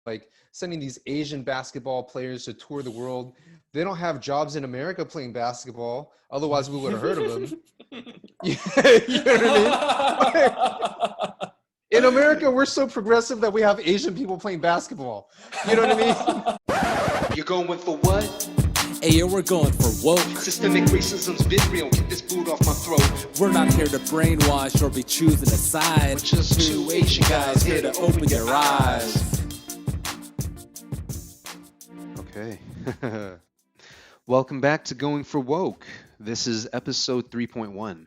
like sending these Asian basketball players to tour the world. They don't have jobs in America playing basketball. Otherwise, we would have heard of them. You know what I mean? In America, we're so progressive that we have Asian people playing basketball. You know what I mean? You're going for what? Hey, yo, we're going for woke. Systemic racism's been real. Get this boot off my throat. We're not here to brainwash or be choosing a side. We're just two Asian guys here to open your eyes. Okay. Welcome back to Going for Woke. This is episode 3.1.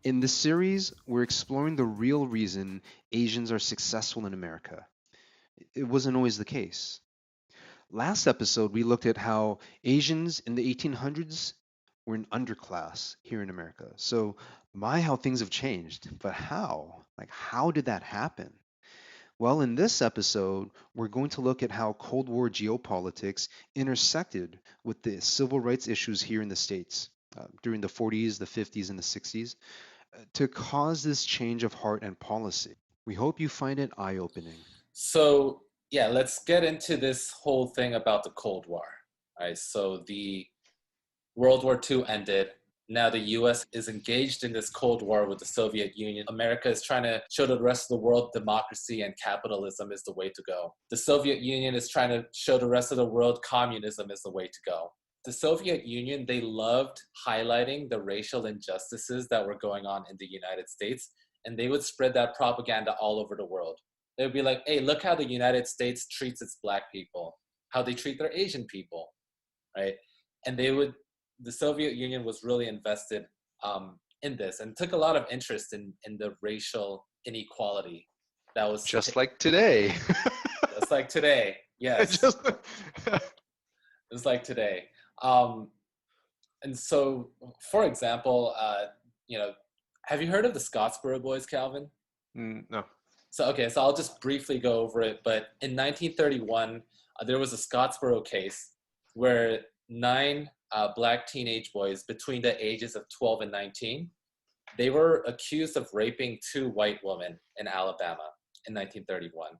In this series, we're exploring the real reason Asians are successful in America. It wasn't always the case. Last episode, we looked at how Asians in the 1800s were an underclass here in America. So, how things have changed. But how? How did that happen? Well, in this episode, we're going to look at how Cold War geopolitics intersected with the civil rights issues here in the States during the 40s, the 50s, and the 60s to cause this change of heart and policy. We hope you find it eye-opening. So, yeah, let's get into this whole thing about the Cold War. All right, so the World War II ended. Now the US is engaged in this Cold War with the Soviet Union. America is trying to show to the rest of the world democracy and capitalism is the way to go. The Soviet Union is trying to show the rest of the world communism is the way to go. The Soviet Union, they loved highlighting the racial injustices that were going on in the United States, and they would spread that propaganda all over the world. They would be like, hey, look how the United States treats its black people, how they treat their Asian people, right? And the Soviet Union was really invested in this and took a lot of interest in the racial inequality that was just like today. Just like today, yes. It's like today. And so, for example, have you heard of the Scottsboro Boys, Calvin? No. So I'll just briefly go over it. But in 1931, there was a Scottsboro case where 9 black teenage boys between the ages of 12 and 19, they were accused of raping 2 white women in Alabama in 1931.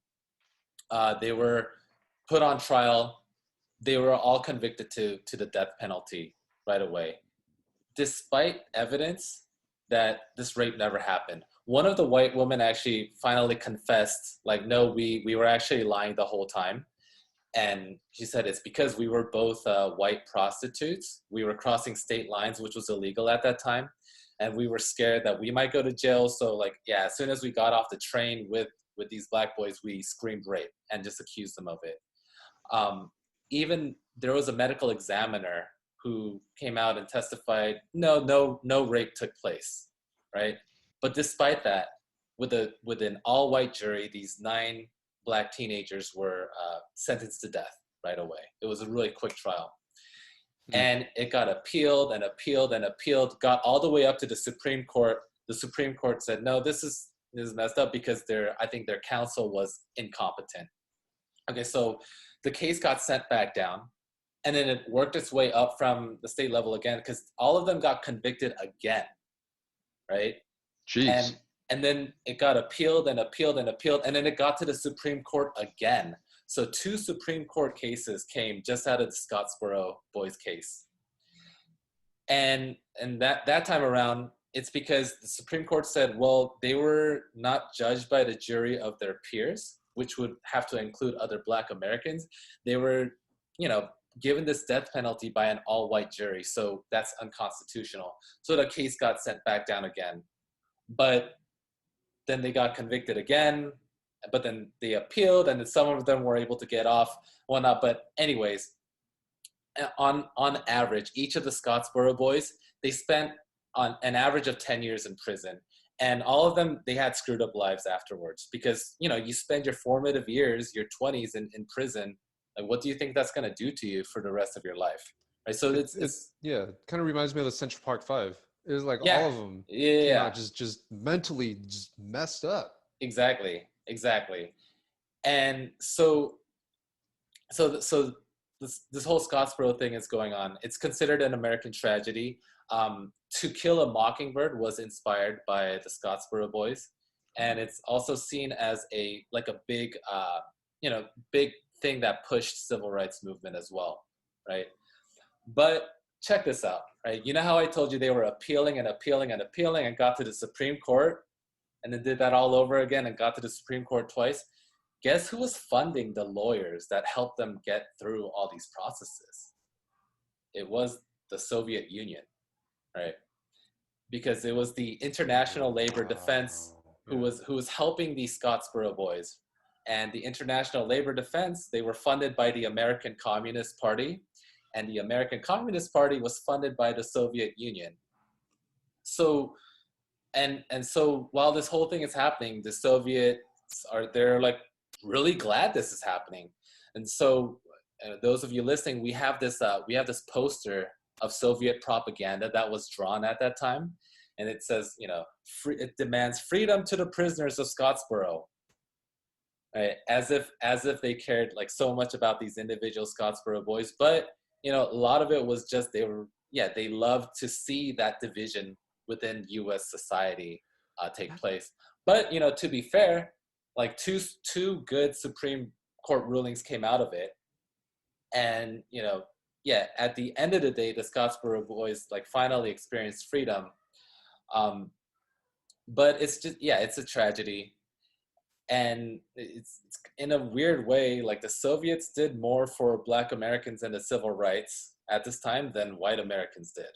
They were put on trial. They were all convicted to the death penalty right away, despite evidence that this rape never happened. One of the white women actually finally confessed, no, we were actually lying the whole time. And she said it's because we were both white prostitutes. We were crossing state lines, which was illegal at that time. And we were scared that we might go to jail. So as soon as we got off the train with these black boys, we screamed rape and just accused them of it. Even there was a medical examiner who came out and testified, no rape took place, right? But despite that, with an all-white jury, these 9 black teenagers were sentenced to death right away. It was a really quick trial. And it got appealed and appealed and appealed, got all the way up to the Supreme Court. The Supreme Court said, no, this is messed up because I think their counsel was incompetent. Okay, so the case got sent back down, and then it worked its way up from the state level again because all of them got convicted again, right? Jeez. And then it got appealed and appealed and appealed, and then it got to the Supreme Court again. So 2 Supreme Court cases came just out of the Scottsboro Boys case. And that time around, it's because the Supreme Court said, well, they were not judged by the jury of their peers, which would have to include other black Americans. They were, given this death penalty by an all-white jury. So that's unconstitutional. So the case got sent back down again. But then they got convicted again, but then they appealed, and then some of them were able to get off, whatnot. But anyways, on average, each of the Scottsboro Boys, they spent on an average of 10 years in prison. And all of them, they had screwed up lives afterwards because, you spend your formative years, your 20s in prison. What do you think that's going to do to you for the rest of your life? Right. So it's it kind of reminds me of the Central Park 5. It was all of them. Yeah. Just mentally just messed up. Exactly. And so this whole Scottsboro thing is going on. It's considered an American tragedy. To Kill a Mockingbird was inspired by the Scottsboro Boys, and it's also seen as a big thing that pushed civil rights movement as well, right? But check this out, right? You know how I told you they were appealing and appealing and appealing and got to the Supreme Court and then did that all over again and got to the Supreme Court twice? Guess who was funding the lawyers that helped them get through all these processes? It was the Soviet Union, right? Because it was the International Labor Defense who was helping these Scottsboro boys. And the International Labor Defense, they were funded by the American Communist Party, and the American Communist Party was funded by the Soviet Union. So, and so while this whole thing is happening, the Soviets they're like really glad this is happening. And so, those of you listening, we have this poster of Soviet propaganda that was drawn at that time, and it says, it demands freedom to the prisoners of Scottsboro. Right? As if they cared like so much about these individual Scottsboro boys, but a lot of it was just they loved to see that division within U.S. society take place. But to be fair, like two good Supreme Court rulings came out of it, and at the end of the day, the Scottsboro boys like finally experienced freedom. But it's just it's a tragedy. And it's in a weird way, like the Soviets did more for Black Americans and the civil rights at this time than white Americans did.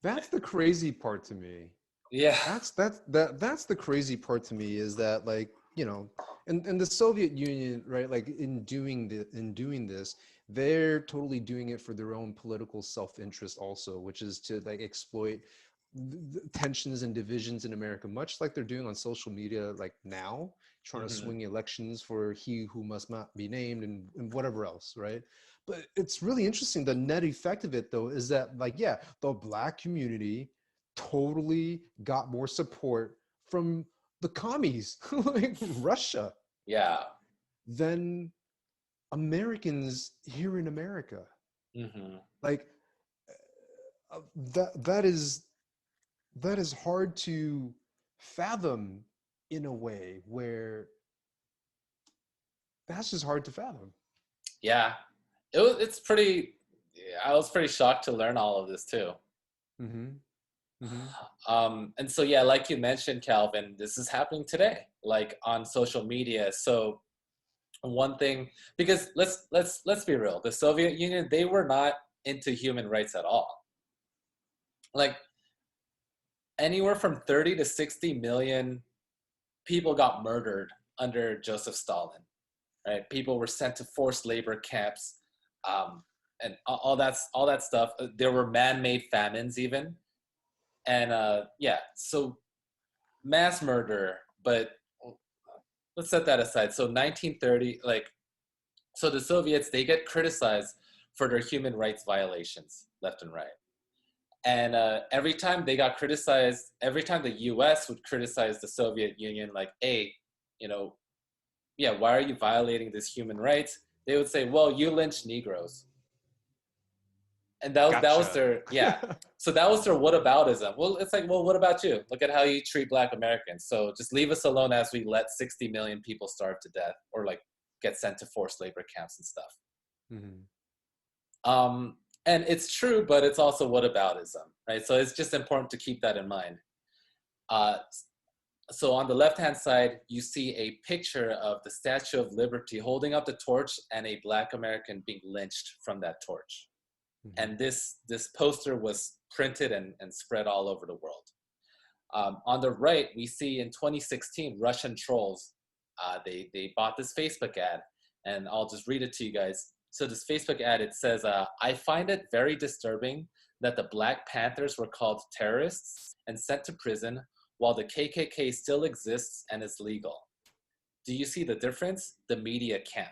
That's the crazy part to me. Yeah. That's the crazy part to me, is that, like, in the Soviet Union, right? Like in doing this, they're totally doing it for their own political self-interest also, which is to like exploit the tensions and divisions in America, much like they're doing on social media, like now, trying to swing elections for he who must not be named and whatever else, right? But it's really interesting. The net effect of it, though, is that, like, the Black community totally got more support from the commies, like Russia, than Americans here in America. Like that is hard to fathom in a way where that's just hard to fathom. Yeah, it's pretty. I was pretty shocked to learn all of this too. And so like you mentioned, Calvin, this is happening today, like on social media. So one thing, because let's be real, the Soviet Union, they were not into human rights at all. Like anywhere from 30 to 60 million people got murdered under Joseph Stalin, right? People were sent to forced labor camps, and all that stuff. There were man-made famines even. And so mass murder, but let's set that aside. So 1930, so the Soviets, they get criticized for their human rights violations left and right. And every time they got criticized, every time the US would criticize the Soviet Union, like, hey, why are you violating this human rights? They would say, well, you lynched Negroes. And that was their, so that was their whataboutism. Well, it's like, well, what about you? Look at how you treat Black Americans. So just leave us alone as we let 60 million people starve to death or like get sent to forced labor camps and stuff. And it's true, but it's also whataboutism, right? So it's just important to keep that in mind. So on the left-hand side, you see a picture of the Statue of Liberty holding up the torch and a Black American being lynched from that torch. And this poster was printed and spread all over the world. On the right, we see in 2016, Russian trolls, they bought this Facebook ad, and I'll just read it to you guys. So this Facebook ad, it says, I find it very disturbing that the Black Panthers were called terrorists and sent to prison while the KKK still exists and is legal. Do you see the difference? The media can't.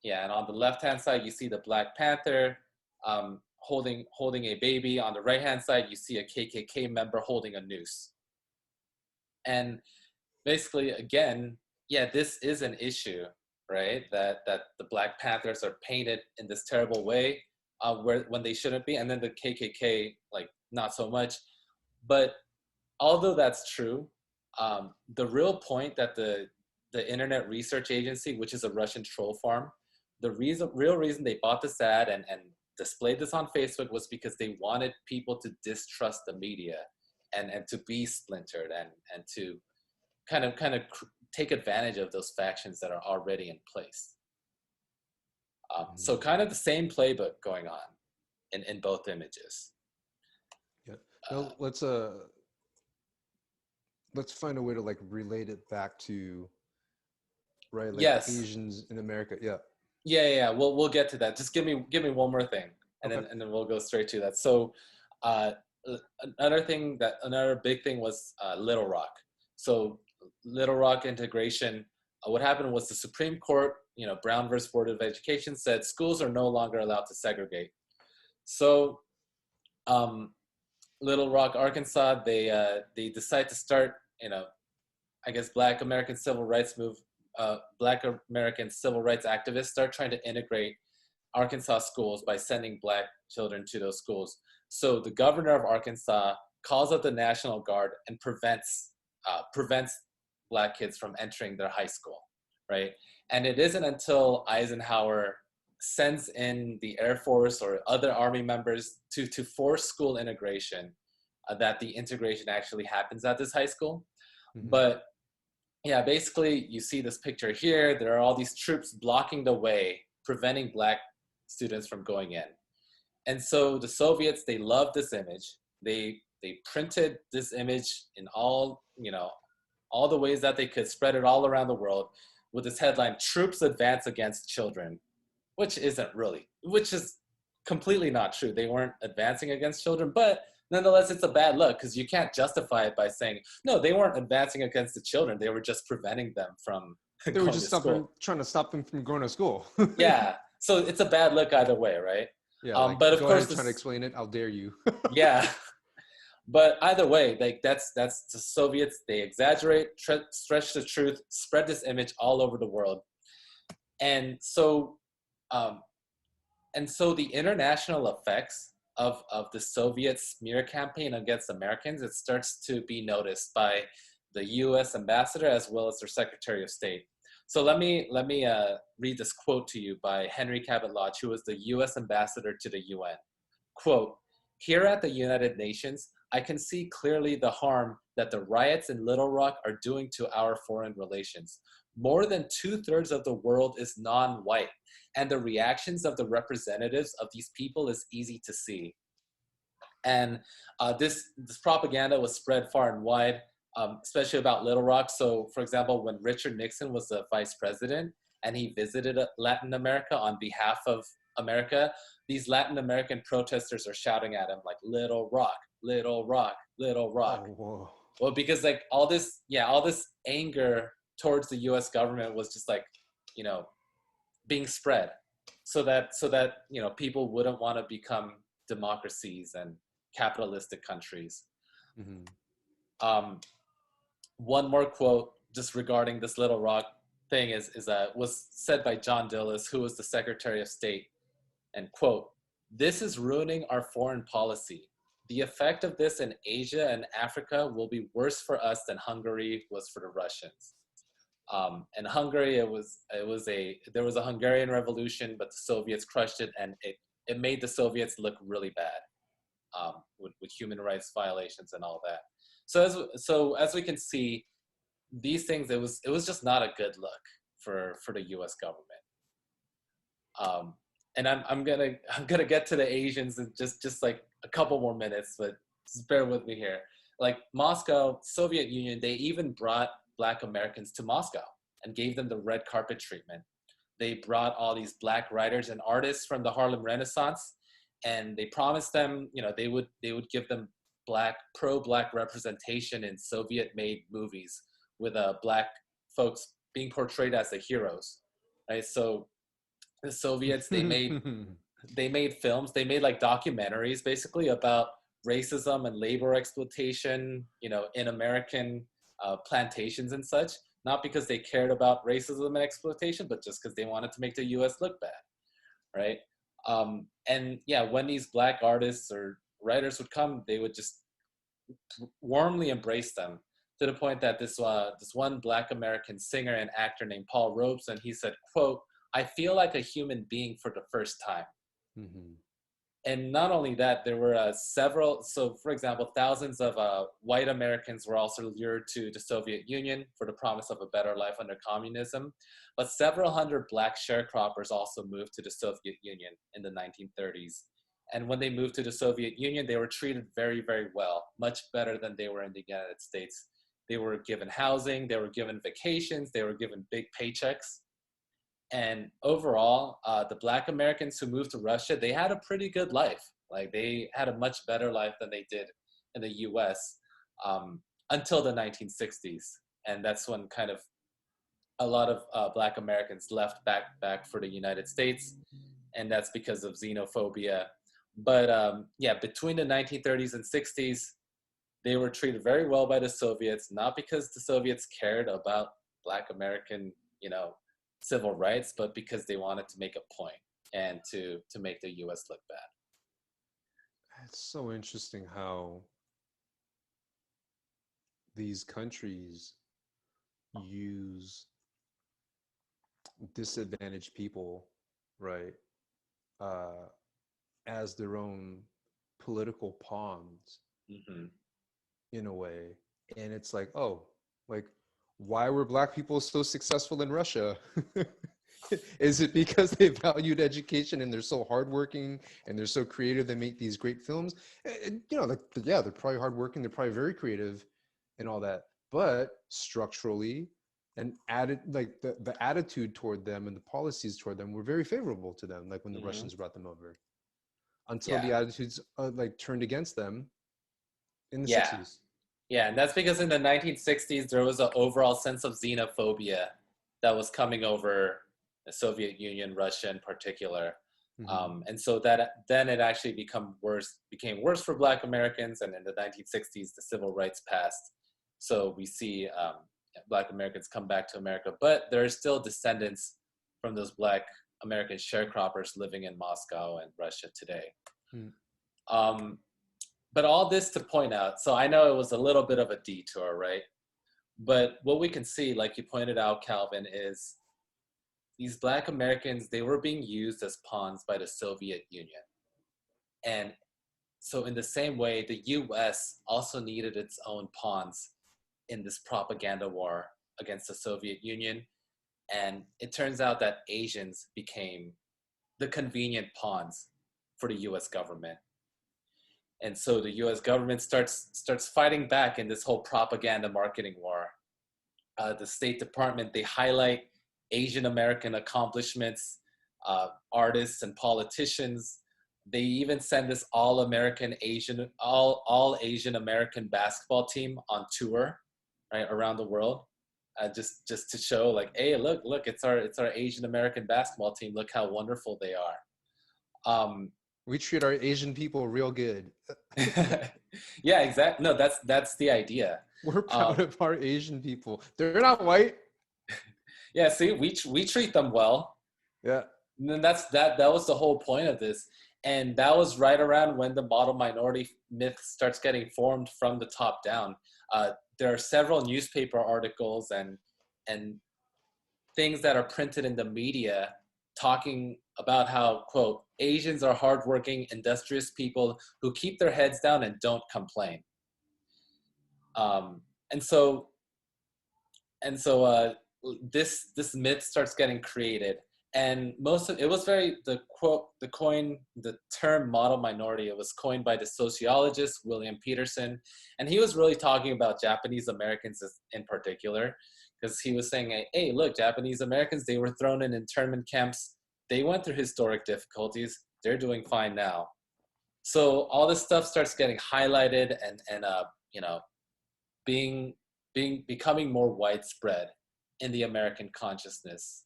Yeah, and on the left-hand side, you see the Black Panther holding a baby. On the right-hand side, you see a KKK member holding a noose. And basically, again, this is an issue, right? That the Black Panthers are painted in this terrible way when they shouldn't be, and then the KKK, like, not so much. But although that's true, the real point that the the Internet Research Agency, which is a Russian troll farm, real reason they bought this ad and displayed this on Facebook was because they wanted people to distrust the media and to be splintered and to kind of take advantage of those factions that are already in place. So kind of the same playbook going on in both images. Yeah. Now let's find a way to like relate it back to, right, like Yes. Asians in America. Yeah. Yeah. We'll get to that. Just give me one more thing, and Okay. then we'll go straight to that. So, another big thing was Little Rock. So Little Rock integration. What happened was the Supreme Court, Brown versus Board of Education, said schools are no longer allowed to segregate. So, Little Rock, Arkansas, they decide to start, I guess Black American civil rights activists start trying to integrate Arkansas schools by sending Black children to those schools. So the governor of Arkansas calls up the National Guard and prevents Black kids from entering their high school, right? And it isn't until Eisenhower sends in the Air Force or other Army members to force school integration that the integration actually happens at this high school. Mhm. But yeah, basically you see this picture here. There are all these troops blocking the way, preventing Black students from going in. And so the Soviets, they loved this image. They printed this image in all the ways that they could, spread it all around the world with this headline, "Troops advance against children," which is completely not true. They weren't advancing against children, but nonetheless, it's a bad look because you can't justify it by saying, no, they weren't advancing against the children. They were just preventing them from They were just trying to stop them from going to school. Yeah. So it's a bad look either way, right? Yeah. Like, but of go course, ahead, trying to explain it. How dare you? Yeah. But either way, like that's the Soviets. They exaggerate, stretch the truth, spread this image all over the world, and so the international effects of the Soviet smear campaign against Americans, it starts to be noticed by the U.S. ambassador as well as their Secretary of State. So let me read this quote to you by Henry Cabot Lodge, who was the U.S. ambassador to the UN. Quote, "Here at the United Nations, I can see clearly the harm that the riots in Little Rock are doing to our foreign relations. More than 2/3 of the world is non-white, and the reactions of the representatives of these people is easy to see." And this propaganda was spread far and wide, especially about Little Rock. So, for example, when Richard Nixon was the vice president and he visited Latin America on behalf of America, these Latin American protesters are shouting at him like, "Little Rock, Little Rock, Little Rock." Oh, whoa. Well, because like all this anger towards the U.S. government was just like, being spread, so that people wouldn't want to become democracies and capitalistic countries. Mm-hmm. One more quote just regarding this Little Rock thing was said by John Dillis, who was the Secretary of State, and quote, "This is ruining our foreign policy. The effect of this in Asia and Africa will be worse for us than Hungary was for the Russians." And Hungary, there was a Hungarian revolution, but the Soviets crushed it, and it made the Soviets look really bad, with human rights violations and all that. So as we can see, these things, it was just not a good look for the U.S. government. And I'm gonna get to the Asians in just like a couple more minutes, but just bear with me here. Like Moscow, Soviet Union, they even brought Black Americans to Moscow and gave them the red carpet treatment. They brought all these Black writers and artists from the Harlem Renaissance, and they promised them, they would give them pro-Black representation in Soviet-made movies with Black folks being portrayed as the heroes, right? So the Soviets, they made films, they made like documentaries basically about racism and labor exploitation, in American plantations and such, not because they cared about racism and exploitation, but just because they wanted to make the U.S. look bad, right? And yeah, when these Black artists or writers would come, they would just warmly embrace them. to the point that this one Black American singer and actor named Paul Robeson, he said, "quote I feel like a human being for the first time." Hmm. And not only that, there were several. So, for example, thousands of white Americans were also lured to the Soviet Union for the promise of a better life under communism. But several hundred Black sharecroppers also moved to the Soviet Union in the 1930s. And when they moved to the Soviet Union, they were treated very, very well, much better than they were in the United States. They were given housing, they were given vacations, they were given big paychecks. And overall, the Black Americans who moved to Russia, they had a pretty good life. Like they had a much better life than they did in the U.S. Until the 1960s, and that's when kind of a lot of Black Americans left back for the United States, and that's because of xenophobia. But yeah, between the 1930s and 60s, they were treated very well by the Soviets, not because the Soviets cared about Black American, civil rights, but because they wanted to make a point and to make the U.S. look bad. It's so interesting how these countries use disadvantaged people, right, uh, as their own political pawns Hmm. in a way. And it's like, oh, like, why were Black people so successful in Russia? Is it because they valued education and they're so hardworking and they're so creative? They make these great films. Like, yeah, they're probably hardworking. They're probably very creative and all that. But structurally, and added like the attitude toward them and the policies toward them were very favorable to them. Like when the Hmm. Russians brought them over, until Yeah, the attitudes like turned against them in the yeah, 60s. yeah, and that's because in the 1960s there was an overall sense of xenophobia that was coming over the Soviet Union, Russia in particular. Hmm. And so that then it actually became worse for Black Americans. And in the 1960s, the civil rights passed. So we see Black Americans come back to America, but there are still descendants from those Black American sharecroppers living in Moscow and Russia today. Mm. Um, but all this to point out, so I know it was a little bit of a detour, right? But what we can see, like you pointed out, Calvin, is these Black Americans, they were being used as pawns by the Soviet Union. And so, in the same way, the US also needed its own pawns in this propaganda war against the Soviet Union. And it turns out that Asians became the convenient pawns for the US government. And so the US government starts fighting back in this whole propaganda marketing war. The State Department, they highlight Asian American accomplishments, artists and politicians. They even send this all Asian American basketball team on tour, right, around the world, just to show like, hey, look, it's our Asian American basketball team. Look how wonderful they are. Um, We treat our Asian people real good. yeah, exactly. No, that's the idea. We're Um, proud of our Asian people. They're not white. yeah, see, we treat them well. Yeah. And then that was the whole point of this. And that was right around when the model minority myth starts getting formed from the top down. There are several newspaper articles and things that are printed in the media talking about how, quote, Asians are hardworking, industrious people who keep their heads down and don't complain. Um, and so and so this myth starts getting created, and most of it was very the term model minority, it was coined by the sociologist William Peterson, and he was really talking about Japanese Americans in particular, because he was saying, hey, look, Japanese Americans, they were thrown in internment camps, they went through historic difficulties, they're doing fine now. So all this stuff starts getting highlighted and you know being becoming more widespread in the American consciousness.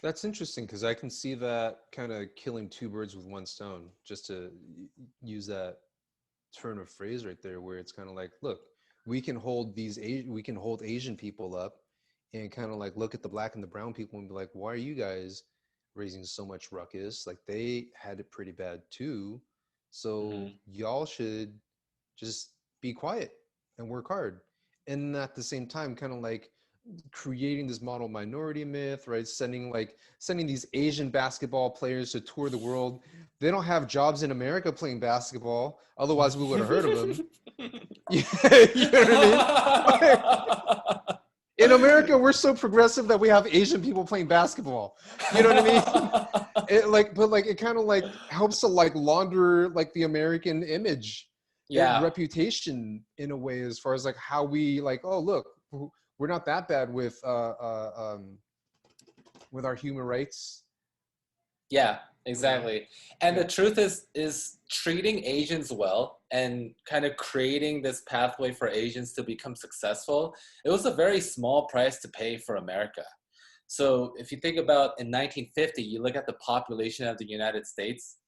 That's interesting because I can see that kind of killing two birds with one stone, just to use that turn of phrase right there, where it's kind of like, look, we can hold Asian people up and kind of like look at the black and the brown people and be like, why are you guys raising so much ruckus? Like they had it pretty bad too. So Hmm. y'all should just be quiet and work hard. and at the same time kind of like creating this model minority myth, right? Sending these Asian basketball players to tour the world. They don't have jobs in America playing basketball, otherwise we would have heard of them. Yeah, you know what I mean? Like, in America, we're so progressive that we have Asian people playing basketball. You know what I mean? It kind of like helps to like launder like the American image and Yeah, reputation in a way, as far as like how we like, oh look, we're not that bad with our human rights. yeah, You know? exactly. And Yeah. the truth is treating Asians well and kind of creating this pathway for Asians to become successful. It was a very small price to pay for America. So if you think about in 1950, you look at the population of the United States,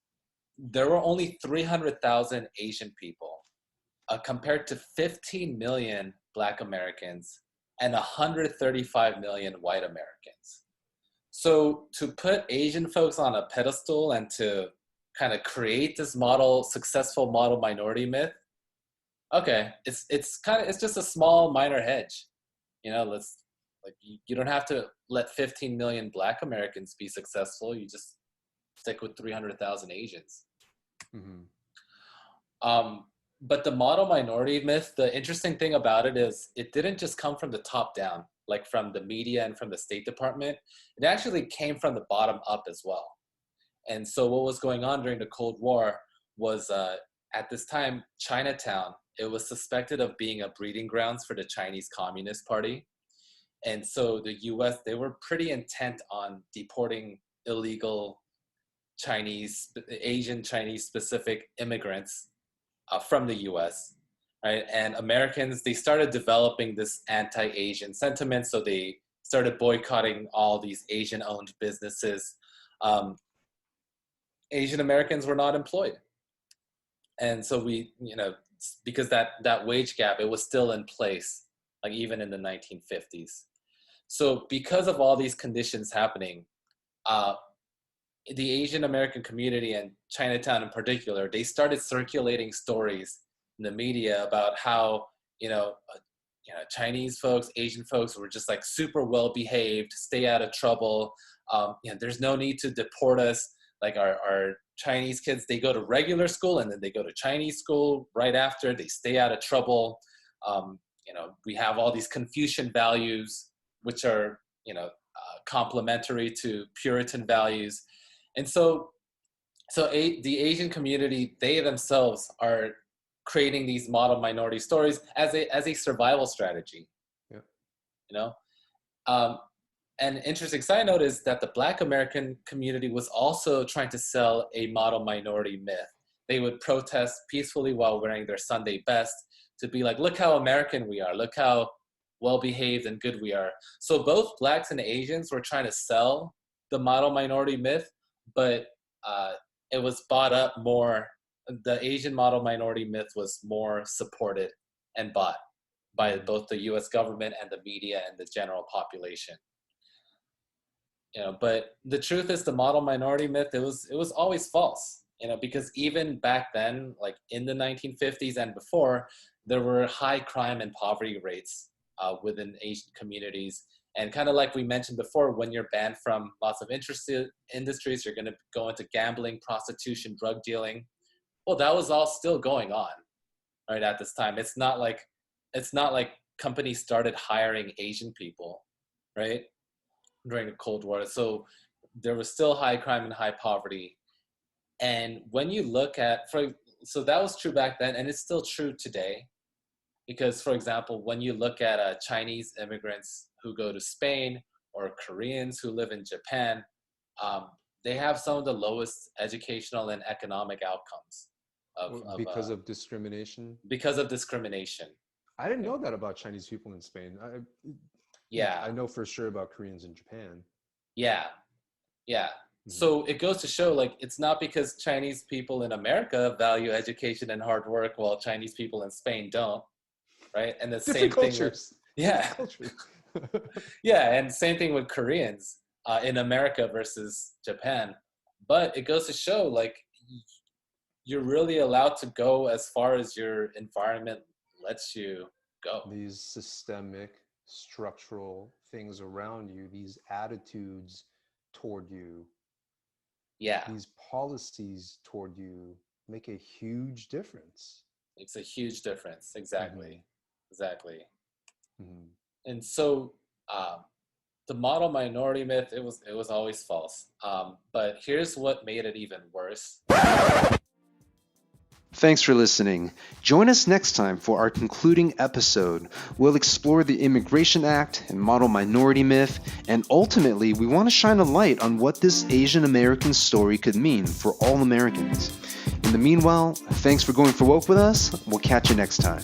there were only 300,000 Asian people, compared to 15 million Black Americans and 135 million white Americans. So to put Asian folks on a pedestal and to kind of create this successful model minority myth, okay, it's just a small minor hedge. Let's like you don't have to let 15 million Black Americans be successful. You just stick with 300,000 Asians. Mhm. Um, but the model minority myth, the interesting thing about it is it didn't just come from the top down, like from the media and from the State Department. It actually came from the bottom up as well. And so what was going on during the Cold War was at this time, Chinatown, it was suspected of being a breeding grounds for the Chinese Communist Party. And so the US, they were pretty intent on deporting illegal Asian Chinese specific immigrants from the US, right? And Americans, they started developing this anti-Asian sentiment. So they started boycotting all these Asian-owned businesses. Asian Americans were not employed. And so because that wage gap, it was still in place, like even in the 1950s. So because of all these conditions happening, uh, the Asian American community and Chinatown in particular, they started circulating stories in the media about how, Chinese folks, Asian folks were just like super well behaved, stay out of trouble. There's no need to deport us. Like our Chinese kids, they go to regular school and then they go to Chinese school right after. They stay out of trouble. We have all these Confucian values, which are, complementary to Puritan values. And the Asian community, they themselves are creating these model minority stories as a survival strategy. Yeah. You know, an interesting side note is that the Black American community was also trying to sell a model minority myth. They would protest peacefully while wearing their Sunday best to be like, look how American we are, look how well behaved and good we are. So both Blacks and Asians were trying to sell the model minority myth, but it was bought up more. The Asian model minority myth was more supported and bought by both the US government and the media and the general population. But the truth is the model minority myth, it was always false, because even back then, like in the 1950s and before, there were high crime and poverty rates within Asian communities. And kind of like we mentioned before, when you're banned from lots of industries, you're going to go into gambling, prostitution, drug dealing. Well, that was all still going on, right, at this time. It's not like companies started hiring Asian people, right, during the Cold War. So there was still high crime and high poverty. And when you look at, so that was true back then, and it's still true today. Because, for example, when you look at Chinese immigrants who go to Spain or Koreans who live in Japan, they have some of the lowest educational and economic outcomes Because of discrimination. because of discrimination. I didn't know that about Chinese people in Spain. Yeah, I know for sure about Koreans in Japan. yeah, yeah. Mhm. So it goes to show, like, it's not because Chinese people in America value education and hard work while Chinese people in Spain don't, right? And the same Different thing with, cultures. yeah. Cultures. Yeah, and same thing with Koreans in America versus Japan. But it goes to show, like, you're really allowed to go as far as your environment lets you go. These systemic, structural things around you, these attitudes toward you, Yeah, these policies toward you make a huge difference. makes a huge difference. Exactly. Exactly. Mhm. And so the model minority myth, it was always false. But here's what made it even worse. Thanks for listening. Join us next time for our concluding episode. We'll explore the Immigration Act and model minority myth, and ultimately, we want to shine a light on what this Asian American story could mean for all Americans. In the meanwhile, thanks for going for woke with us. We'll catch you next time.